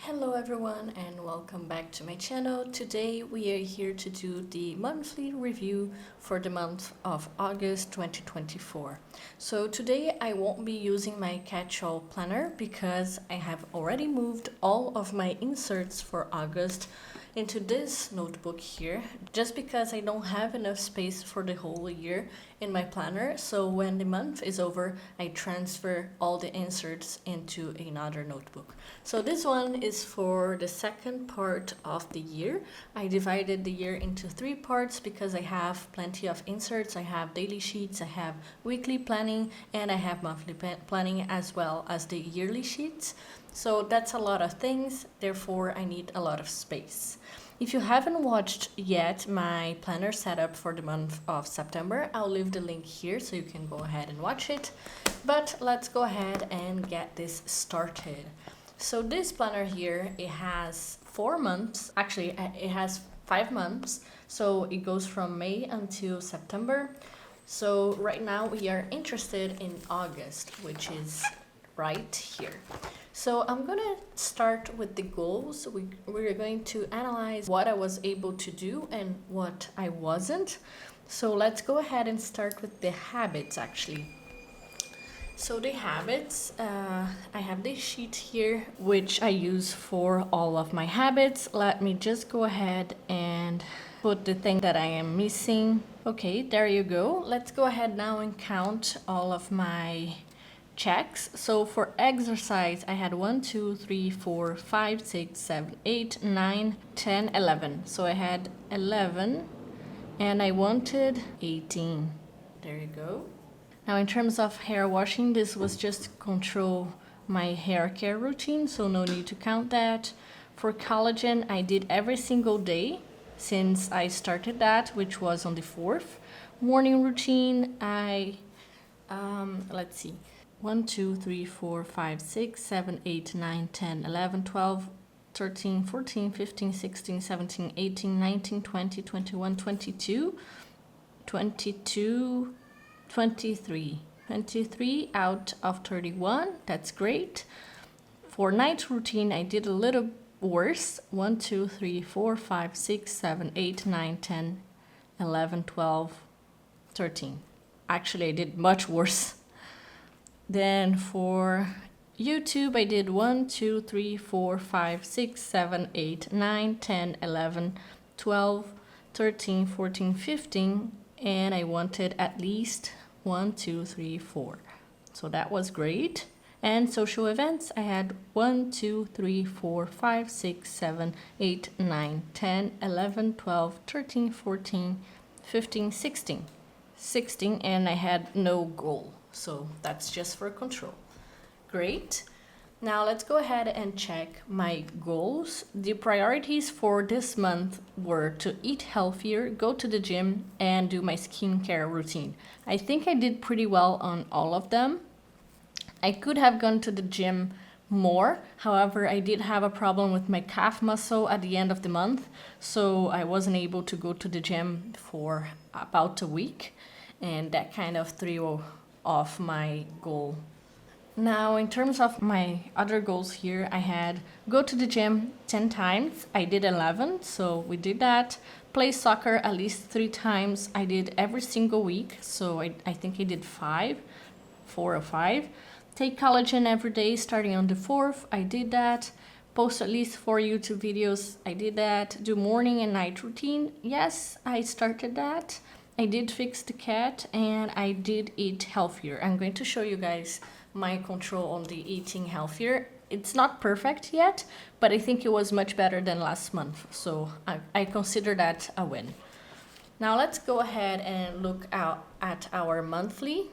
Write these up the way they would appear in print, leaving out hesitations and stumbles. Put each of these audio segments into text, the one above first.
Hello everyone and welcome back to my channel. Today we are here to do the monthly review for the month of August 2024. So today I won't be using my catch-all planner because I have already moved all of my inserts for August into this notebook here, just because I don't have enough space for the whole year in my planner. So when the month is over, I transfer all the inserts into another notebook. So this one is for the second part of the year. I divided the year into 3 parts because I have plenty of inserts. I have daily sheets, I have weekly planning, and I have monthly planning as well as the yearly sheets. So that's a lot of things, therefore I need a lot of space. If you haven't watched yet my planner setup for the month of September, I'll leave the link here so you can go ahead and watch it. But let's go ahead and get this started. So this planner here, it has 4 months, actually it has 5 months, so it goes from May until September. So right now we are interested in August, which is right here. So I'm gonna start with the goals. We're going to analyze what I was able to do and what I wasn't. So let's go ahead and start with the habits actually. So the habits, I have this sheet here, which I use for all of my habits. Let me just go ahead and put the thing that I am missing. Okay, there you go. Let's go ahead now and count all of my checks. So for exercise, I had 1, 2, 3, 4, 5, 6, 7, 8, 9, 10, 11. So I had 11 and I wanted 18. There you go. Now in terms of hair washing, this was just to control my hair care routine, so no need to count that. For collagen, I did every single day since I started that, which was on the 4th. Morning routine, let's see. 1, 2, 3, 4, 5, 6, 7, 8, 9, 10, 11, 12, 13, 14, 15, 16, 17, 18, 19, 20, 21, 22, 22, 23. 23 out of 31, that's great. For night routine, I did a little worse. 1, 2, 3, 4, 5, 6, 7, 8, 9, 10, 11, 12, 13. Actually, I did much worse. Then for YouTube, I did 1, 2, 3, 4, 5, 6, 7, 8, 9, 10, 11, 12, 13, 14, 15, and I wanted at least 1, 2, 3, 4. So that was great. And social events, I had 1, 2, 3, 4, 5, 6, 7, 8, 9, 10, 11, 12, 13, 14, 15, 16. 16, and I had no goal. So that's just for control. Great. Now let's go ahead and check my goals. The priorities for this month were to eat healthier, go to the gym, and do my skincare routine. I think I did pretty well on all of them. I could have gone to the gym more. However, I did have a problem with my calf muscle at the end of the month, so I wasn't able to go to the gym for about a week, and that kind of threw off my goal. Now, in terms of my other goals here, I had go to the gym 10 times. I did 11, so we did that. Play soccer at least 3 times. I did every single week, so I think I did 4 or 5. Take collagen every day starting on the 4th. I did that. Post at least 4 YouTube videos. I did that. Do morning and night routine. Yes, I started that. I did fix the cat and I did eat healthier. I'm going to show you guys my control on the eating healthier. It's not perfect yet, but I think it was much better than last month. So I consider that a win. Now let's go ahead and look out at our monthly.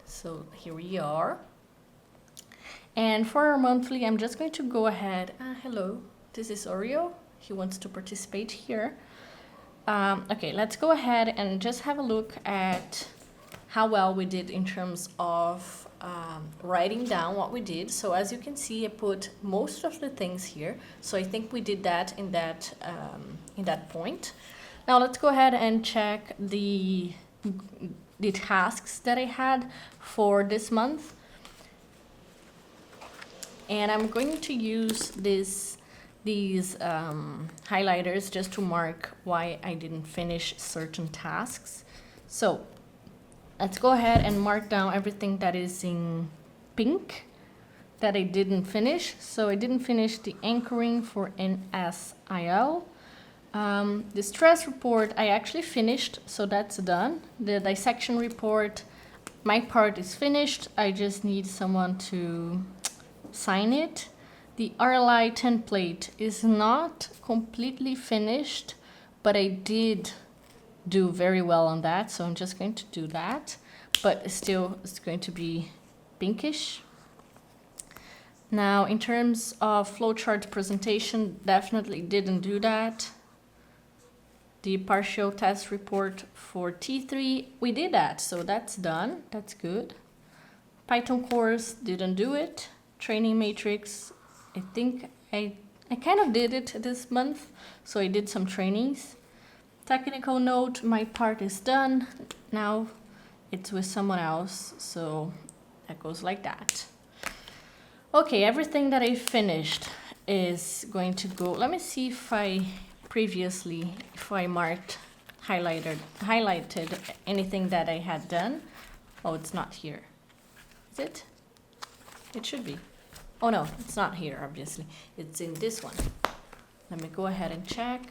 So here we are. And for our monthly, I'm just going to go ahead. Hello, this is Oreo. He wants to participate here. Okay, let's go ahead and just have a look at how well we did in terms of writing down what we did. So as you can see, I put most of the things here. So I think we did that in that point. Now let's go ahead and check the tasks that I had for this month. And I'm going to use this these highlighters just to mark why I didn't finish certain tasks. So let's go ahead and mark down everything that is in pink that I didn't finish. So I didn't finish the anchoring for NSIL. The stress report I actually finished, so that's done. The dissection report, my part is finished. I just need someone to sign it. The RLI template is not completely finished, but I did do very well on that, so I'm just going to do that. But still, it's going to be pinkish. Now, in terms of flowchart presentation, definitely didn't do that. The partial test report for T3, we did that, so that's done. That's good. Python course, didn't do it. Training matrix, I think I kind of did it this month, so I did some trainings. Technical note, my part is done. Now it's with someone else, so that goes like that. Okay, everything that I finished is going to go. Let me see if I previously, if I marked, highlighted anything that I had done. Oh, it's not here. Is it? It should be. Oh no, it's not here, obviously. It's in this one. Let me go ahead and check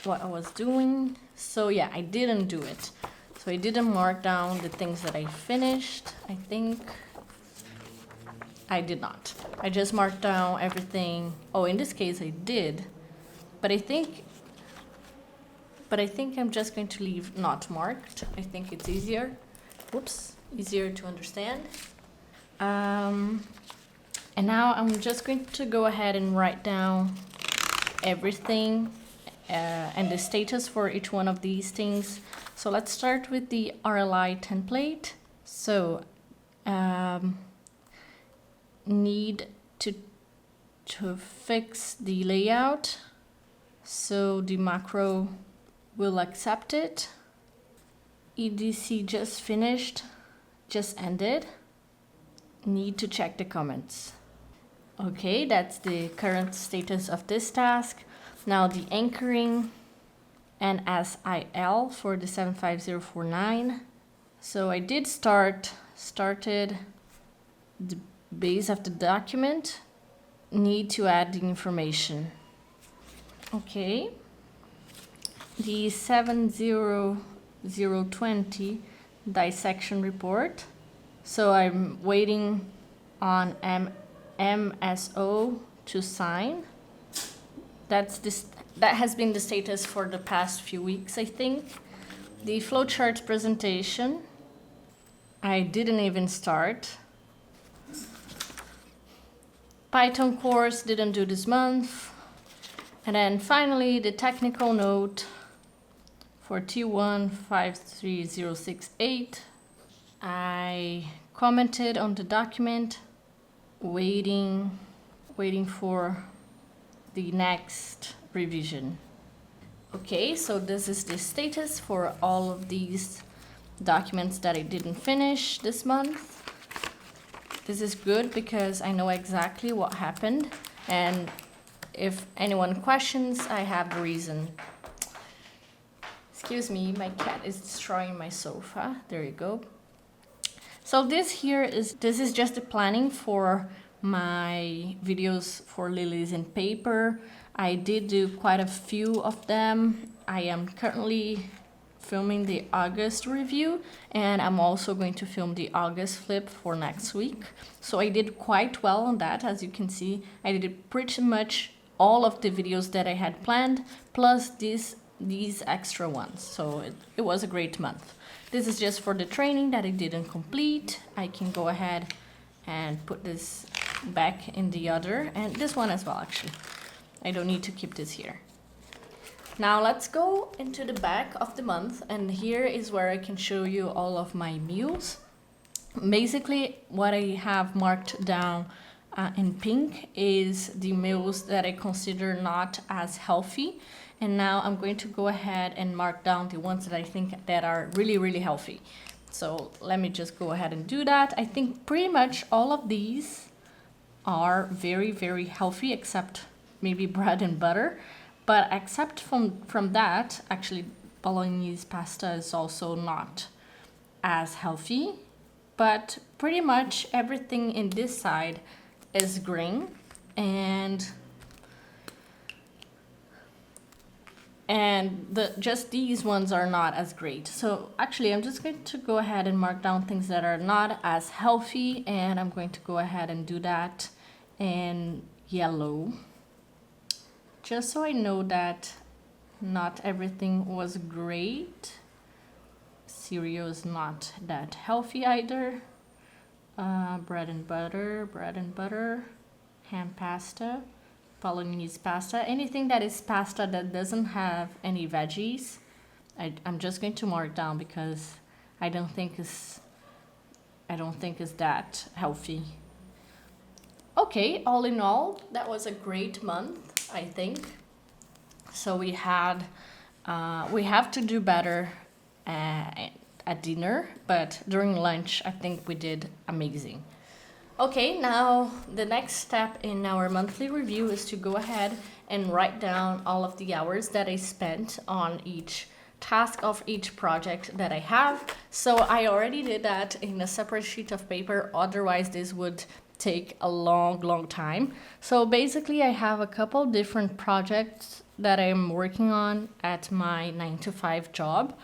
what I was doing. So yeah, I didn't do it. So I didn't mark down the things that I finished. I think I did not. I just marked down everything. Oh, in this case I did. But I think I'm just going to leave not marked. I think it's easier. Whoops, easier to understand. And now I'm just going to go ahead and write down everything and the status for each one of these things. So let's start with the RLI template. So need to fix the layout. So the macro will accept it. EDC just finished, just ended. Need to check the comments. Okay, that's the current status of this task. Now the anchoring NSIL for the 75049. So I did started the base of the document. Need to add the information. Okay. The 70020 dissection report. So I'm waiting on MSO to sign. That has been the status for the past few weeks, I think. The flowchart presentation, I didn't even start. Python course didn't do this month. And then finally the technical note for T1 53068. I commented on the document, waiting for the next revision. Okay, so this is the status for all of these documents that I didn't finish this month. This is good because I know exactly what happened, and if anyone questions, I have the reason. Excuse me, my cat is destroying my sofa. There you go. So this is just the planning for my videos for Lilies in Paper. I did do quite a few of them. I am currently filming the August review, and I'm also going to film the August flip for next week. So I did quite well on that. As you can see, I did pretty much all of the videos that I had planned, plus these extra ones. So it was a great month. This is just for the training that I didn't complete. I can go ahead and put this back in the other, and this one as well, actually. I don't need to keep this here. Now let's go into the back of the month, and here is where I can show you all of my meals. Basically, what I have marked down in pink is the meals that I consider not as healthy. And now I'm going to go ahead and mark down the ones that I think that are really, really healthy. So let me just go ahead and do that. I think pretty much all of these are very, very healthy, except maybe bread and butter. But except from that, actually, bolognese pasta is also not as healthy. But pretty much everything in this side is green, and just these ones are not as great. So actually, I'm just going to go ahead and mark down things that are not as healthy, and I'm going to go ahead and do that in yellow, just so I know that not everything was great. Cereal is not that healthy either. Bread and butter, ham pasta, bolognese pasta, anything that is pasta that doesn't have any veggies, I'm just going to mark down because I don't think it's that healthy. Okay, all in all, that was a great month, I think. So we have to do better at dinner, but during lunch, I think we did amazing. Okay, now the next step in our monthly review is to go ahead and write down all of the hours that I spent on each task of each project that I have. So I already did that in a separate sheet of paper, otherwise this would take a long time. So basically I have a couple different projects that I'm working on at my 9-to-5 job,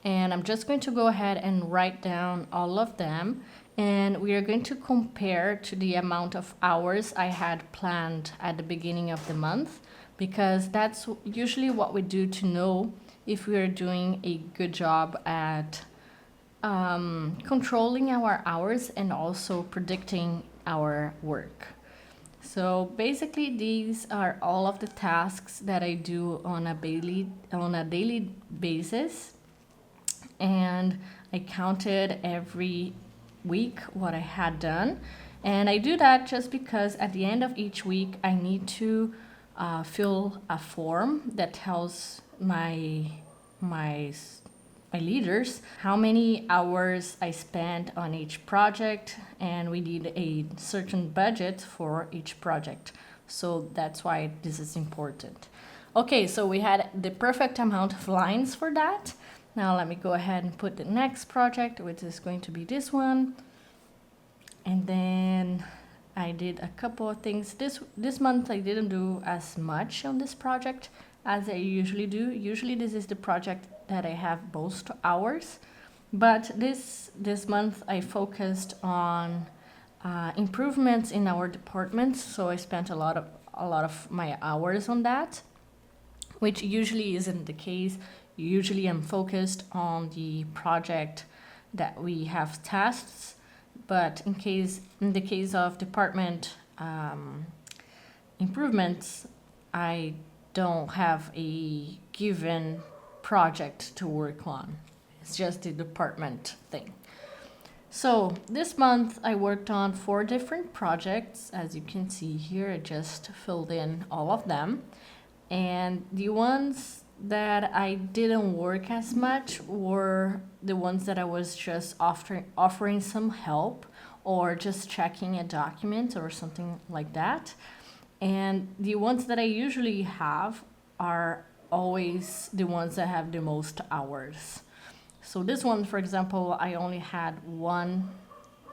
and I'm just going to go ahead and write down all of them, and we are going to compare to the amount of hours I had planned at the beginning of the month, because that's usually what we do to know if we are doing a good job at controlling our hours and also predicting our work. So basically these are all of the tasks that I do on a daily basis, and I counted every week what I had done, and I do that just because at the end of each week I need to fill a form that tells my leaders how many hours I spent on each project, and we need a certain budget for each project. So that's why this is important. Okay, so we had the perfect amount of lines for that. Now let me go ahead and put the next project, which is going to be this one. And then I did a couple of things. This month I didn't do as much on this project as I usually do. Usually this is the project that I have most hours, but this month I focused on improvements in our department, so I spent a lot of my hours on that, which usually isn't the case. Usually I'm focused on the project that we have tasks, but in the case of department improvements, I don't have a given project to work on. It's just a department thing. So this month I worked on 4 different projects. As you can see here, I just filled in all of them. And the ones that I didn't work as much were the ones that I was just offering some help or just checking a document or something like that. And the ones that I usually have are always the ones that have the most hours. So this one, for example, I only had one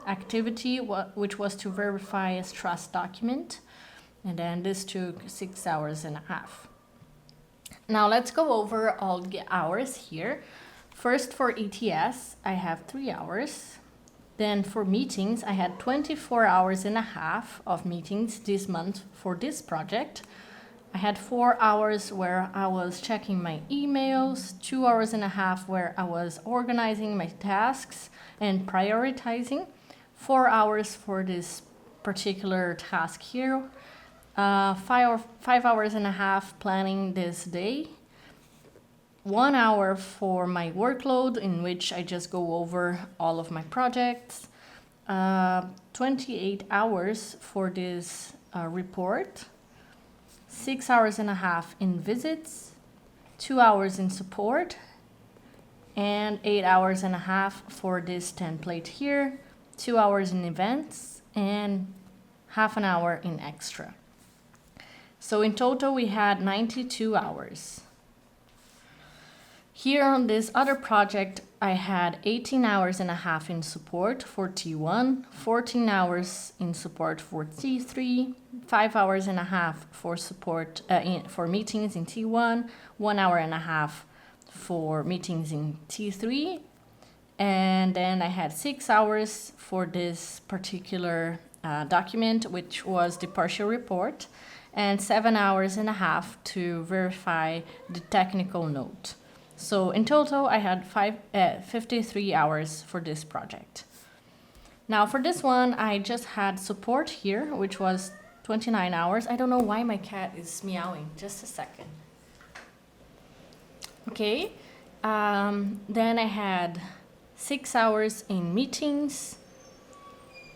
activity, which was to verify a trust document. And then this took 6.5 hours. Now let's go over all the hours here. First, for ETS, I have 3 hours. Then for meetings, I had 24.5 hours of meetings this month for this project. I had 4 hours where I was checking my emails, 2.5 hours where I was organizing my tasks and prioritizing, 4 hours for this particular task here, 5.5 hours planning this day, 1 hour for my workload, in which I just go over all of my projects, 28 hours for this report, 6.5 hours in visits, 2 hours in support, and 8.5 hours for this template here, 2 hours in events, and half an hour in extra. So in total, we had 92 hours. Here on this other project, I had 18 hours and a half in support for T1, 14 hours in support for T3, 5 hours and a half for support for meetings in T1, 1 hour and a half for meetings in T3, and then I had 6 hours for this particular document, which was the partial report, and 7 hours and a half to verify the technical note. So in total, I had 53 hours for this project. Now for this one, I just had support here, which was 29 hours. I don't know why my cat is meowing. Just a second. Okay. Then I had 6 hours in meetings,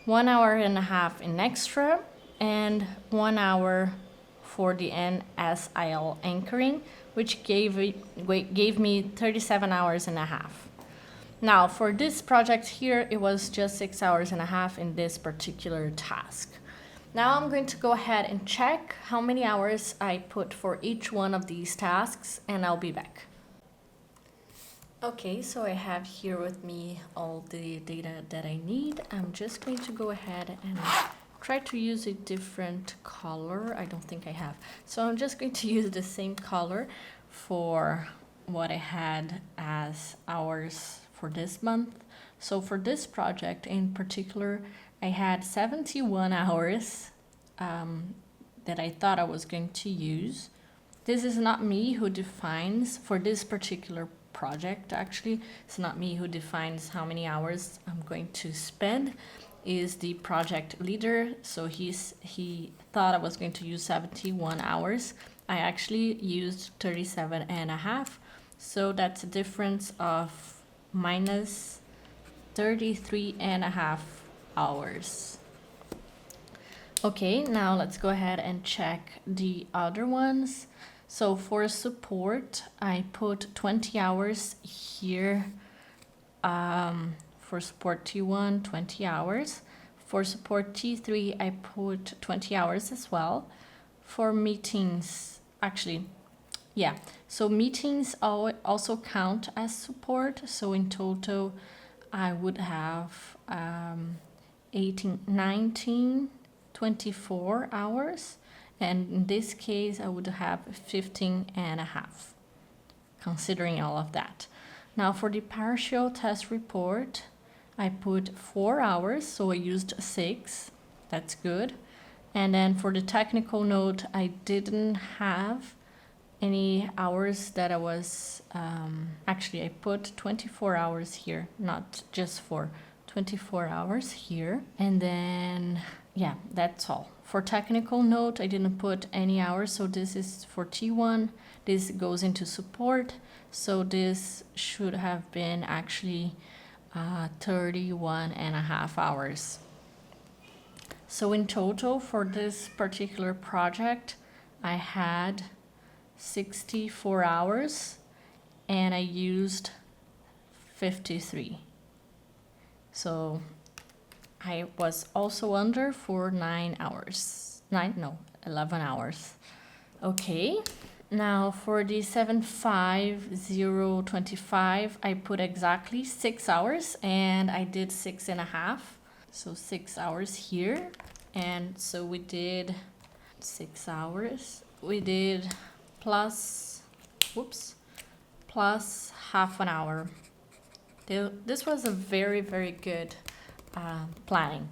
1 hour and a half in extra, and 1 hour for the NSIL anchoring, which gave me 37 hours and a half. Now, for this project here, it was just 6 hours and a half in this particular task. Now I'm going to go ahead and check how many hours I put for each one of these tasks, and I'll be back. Okay, so I have here with me all the data that I need. I'm just going to go ahead and try to use a different color. I don't think I have. So I'm just going to use the same color for what I had as hours for this month. So for this project in particular, I had 71 hours that I thought I was going to use. This is not me who defines for this particular project. Actually, it's not me who defines how many hours I'm going to spend. Is the project leader, so he thought I was going to use 71 hours. I actually used 37 and a half, so that's a difference of minus 33 and a half hours. Okay, now let's go ahead and check the other ones. So for support, I put 20 hours here. For support T1, 20 hours. For support T3, I put 20 hours as well. For meetings, actually, yeah. So meetings also count as support. So in total, I would have 18, 19, 24 hours. And in this case, I would have 15 and a half, considering all of that. Now for the partial test report, I put 4 hours, so I used 6. That's good. And then for the technical note, I didn't have any hours that I was... actually, I put 24 hours here, not just 4. 24 hours here. And then, yeah, that's all. For technical note, I didn't put any hours, so this is for T1. This goes into support, so this should have been actually 31 and a half hours. So in total for this particular project, I had 64 hours and I used 53. So I was also under for 11 hours. Okay. Now for the 75025, I put exactly 6 hours and I did 6 and a half. So 6 hours here. And so we did 6 hours. We did plus half an hour. This was a very, very good planning.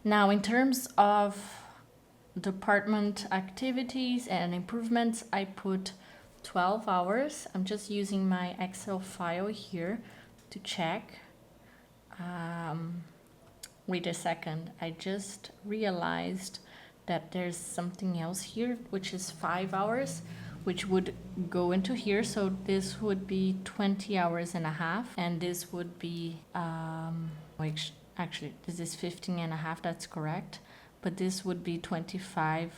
Now in terms of department activities and improvements, I put 12 hours. I'm just using my Excel file here to check. Wait a second, I just realized that there's something else here, which is 5 hours, which would go into here. So this would be 20 hours and a half, and this would be, actually, this is 15 and a half, that's correct. But this would be 25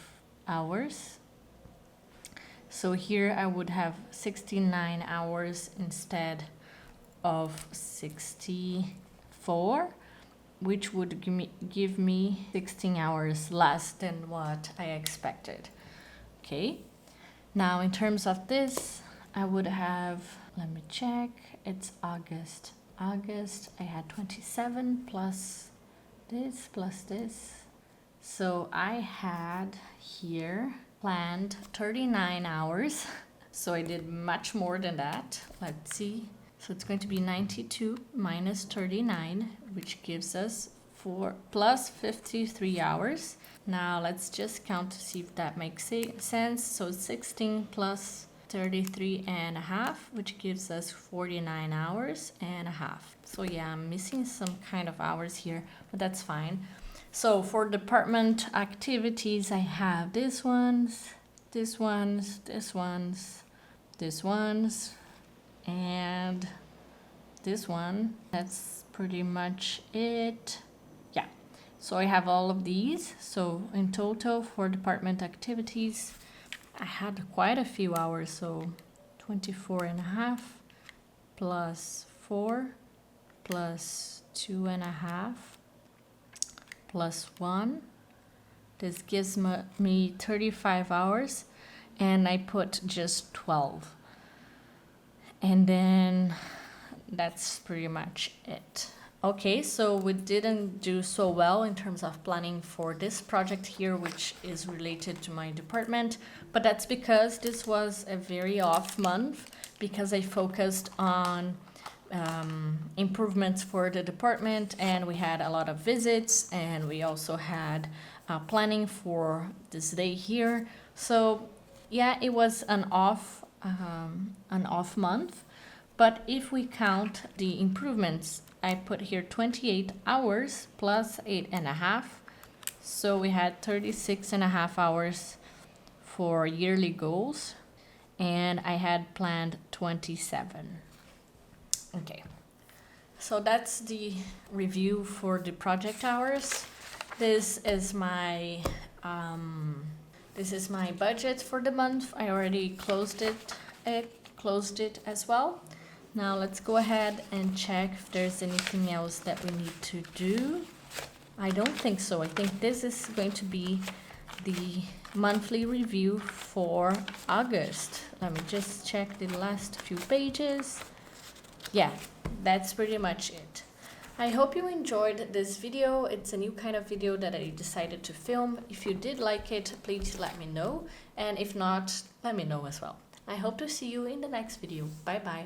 hours. So here I would have 69 hours instead of 64, which would give me 16 hours less than what I expected. Okay. Now in terms of this, I would have, let me check, it's August. August, I had 27 plus this. So I had here planned 39 hours. So I did much more than that. Let's see. So it's going to be 92 minus 39, which gives us 4 plus 53 hours. Now let's just count to see if that makes sense. So 16 plus 33 and a half, which gives us 49 hours and a half. So yeah, I'm missing some kind of hours here, but that's fine. So for department activities, I have this ones, and this one. That's pretty much it. Yeah, so I have all of these. So in total for department activities, I had quite a few hours. So 24 and a half plus 4 plus 2 and a half plus 1. This gives me 35 hours, and I put just 12. And then that's pretty much it. Okay, so we didn't do so well in terms of planning for this project here, which is related to my department, but that's because this was a very off month, because I focused on improvements for the department, and we had a lot of visits, and we also had planning for this day here. So yeah, it was an off month. But if we count the improvements, I put here 28 hours plus 8.5. So we had 36.5 hours for yearly goals, and I had planned 27. Okay, so that's the review for the project hours. This is my budget for the month. I already closed it as well. Now let's go ahead and check if there's anything else that we need to do. I don't think so. I think this is going to be the monthly review for August. Let me just check the last few pages. Yeah, that's pretty much it. I hope you enjoyed this video. It's a new kind of video that I decided to film. If you did like it, please let me know. And if not, let me know as well. I hope to see you in the next video. Bye bye.